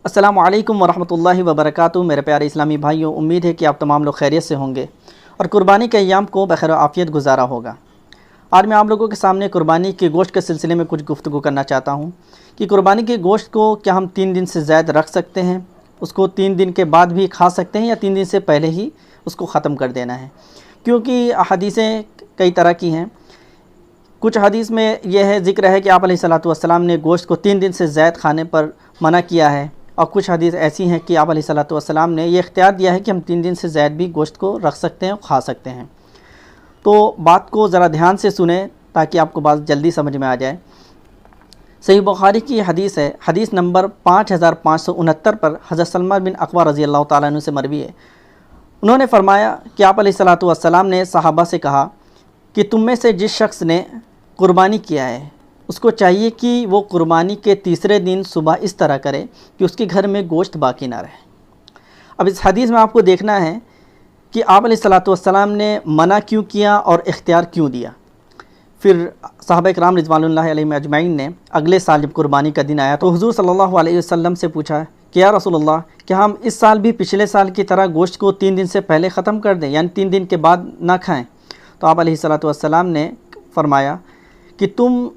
अस्सलामु अलैकुम वरहमतुल्लाहि वबरकातुहू। मेरे प्यारे इस्लामी भाइयों, उम्मीद है कि आप तमाम लोग खैरियत से होंगे और कुर्बानी के अय्याम को बखैर आफ़ियत गुजारा होगा। आज मैं आप लोगों के सामने कुर्बानी के गोश्त के सिलसिले में कुछ गुफ्तगू करना चाहता हूँ कि कुर्बानी के गोश्त को क्या हम 3 दिन से ज़्यादा रख सकते हैं, उसको 3 दिन के बाद भी खा सकते हैं या 3 दिन से पहले ही उसको ख़त्म कर देना है। क्योंकि हदीसें कई तरह की हैं। कुछ हदीस में यह है ज़िक्र है कि आप अलैहिस्सलातु वस्सलाम ने गोश्त को 3 दिन से ज़्यादा खाने पर मना किया है, और कुछ हदीस ऐसी हैं कि आप अलैहिस्सलातु वस्सलाम ने ये इख्तियार दिया है कि हम 3 दिन से ज़्यादा भी गोश्त को रख सकते हैं और खा सकते हैं। तो बात को ज़रा ध्यान से सुने ताकि आपको बात जल्दी समझ में आ जाए। सही बुखारी की हदीस है, हदीस नंबर 5569 पर हज़रत सलमान बिन अकवा रज़ी अल्लाह ताला अन्हु से मरवी है। उन्होंने फरमाया कि आप अलैहिस्सलातु वस्सलाम ने सहाबा से कहा कि तुम में से जिस शख्स ने कुर्बानी किया है उसको चाहिए कि वो कुर्बानी के तीसरे दिन सुबह इस तरह करे कि उसके घर में गोश्त बाकी ना रहे। अब इस हदीस में आपको देखना है कि आप अलैहिस्सलातु वस्सलाम ने मना क्यों किया और इख्तियार क्यों दिया। फिर सहाबा इकराम रिज़वानुल्लाहि अलैहिम अजमईन ने अगले साल जब कुर्बानी का दिन आया तो हुज़ूर सल्लल्लाहु अलैहि वसल्लम से पूछा कि या रसूलल्लाह, क्या हम इस साल भी पिछले साल की तरह गोश्त को 3 दिन से पहले ख़त्म कर दें, यानी 3 दिन के बाद ना खाएं? तो आप अलैहिस्सलातु वस्सलाम ने फरमाया कि तुम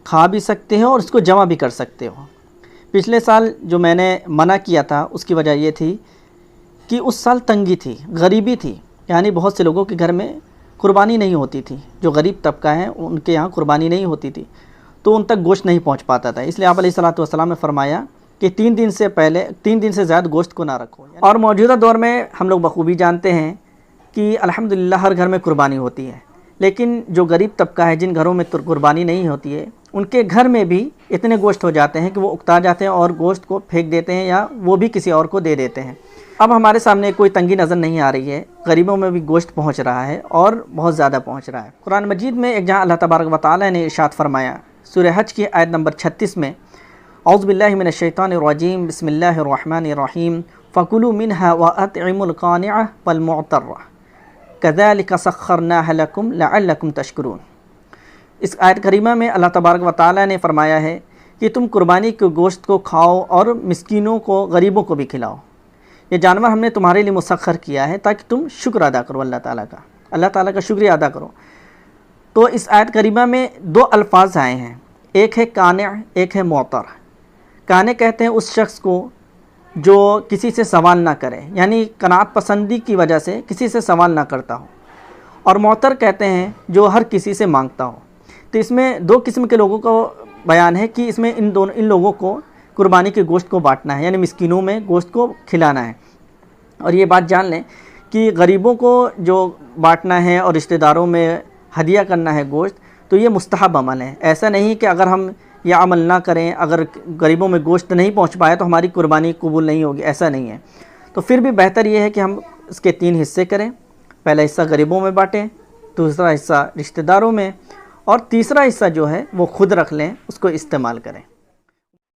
खा भी सकते हो और इसको जमा भी कर सकते हो। पिछले साल जो मैंने मना किया था उसकी वजह ये थी कि उस साल तंगी थी, गरीबी थी, यानी बहुत से लोगों के घर में कुर्बानी नहीं होती थी। जो गरीब तबका है उनके यहाँ कुर्बानी नहीं होती थी, तो उन तक गोश्त नहीं पहुँच पाता था। इसलिए आप अलैहिस्सलातु वस्सलाम ने फरमाया कि 3 दिन से पहले 3 दिन से ज़्यादा गोश्त को ना रखो। और मौजूदा दौर में हम लोग बखूबी जानते हैं कि अल्हम्दुलिल्लाह हर घर में कुर्बानी होती है, लेकिन जो गरीब तबका है जिन घरों में कुर्बानी नहीं होती है उनके घर में भी इतने गोश्त हो जाते हैं कि वो उकता जाते हैं और गोश्त को फेंक देते हैं या वो भी किसी और को दे देते हैं। अब हमारे सामने कोई तंगी नज़र नहीं आ रही है, गरीबों में भी गोश्त पहुंच रहा है और बहुत ज़्यादा पहुंच रहा है। कुरान मजीद में एक जहाँ अल्लाह तबारक व तआला ने इरशाद फरमाया सूरह हज की आयत नंबर 36 में, औज़ु बिल्लाहि मिनश शैतानिर रजीम, बिस्मिल्लाहिर रहमानिर रहीम, फ़कुलू मिन्हा व अतइमुल क़ानिअ वल मुअतर्र कज़ालिका सख़्ख़रनाहा लकुम लअल्लकुम तशकुरून। इस आयत करीमा में अल्लाह तबारक व तआला ने फरमाया है कि तुम कुर्बानी के गोश्त को खाओ और मिस्कीनों को, गरीबों को भी खिलाओ। ये जानवर हमने तुम्हारे लिए मुसख्खर किया है ताकि तुम शुक्र अदा करो अल्लाह ताला का शुक्रिया अदा करो। तो इस आयत करीमा में 2 अल्फाज आए हैं, एक है काने, एक है मुअतर। काने कहते हैं उस शख्स को जो किसी से सवाल ना करे, यानी कनात पसंदी की वजह से किसी से सवाल ना करता हो, और मुअतर कहते हैं जो हर किसी से मांगता हो। तो इसमें 2 किस्म के लोगों का बयान है कि इसमें इन लोगों को कुर्बानी के गोश्त को बांटना है, यानी मिस्कीनों में गोश्त को खिलाना है। और ये बात जान लें कि गरीबों को जो बांटना है और रिश्तेदारों में हदिया करना है गोश्त, तो ये मुस्तहब अमल है। ऐसा नहीं कि अगर हम यह अमल ना करें, अगर गरीबों में गोश्त नहीं पहुंच पाए तो हमारी कुर्बानी कबूल नहीं होगी, ऐसा नहीं है। तो फिर भी बेहतर ये है कि हम इसके 3 हिस्से करें। पहला हिस्सा गरीबों में बाँटें, दूसरा हिस्सा रिश्तेदारों में, और तीसरा हिस्सा जो है वो खुद रख लें, उसको इस्तेमाल करें।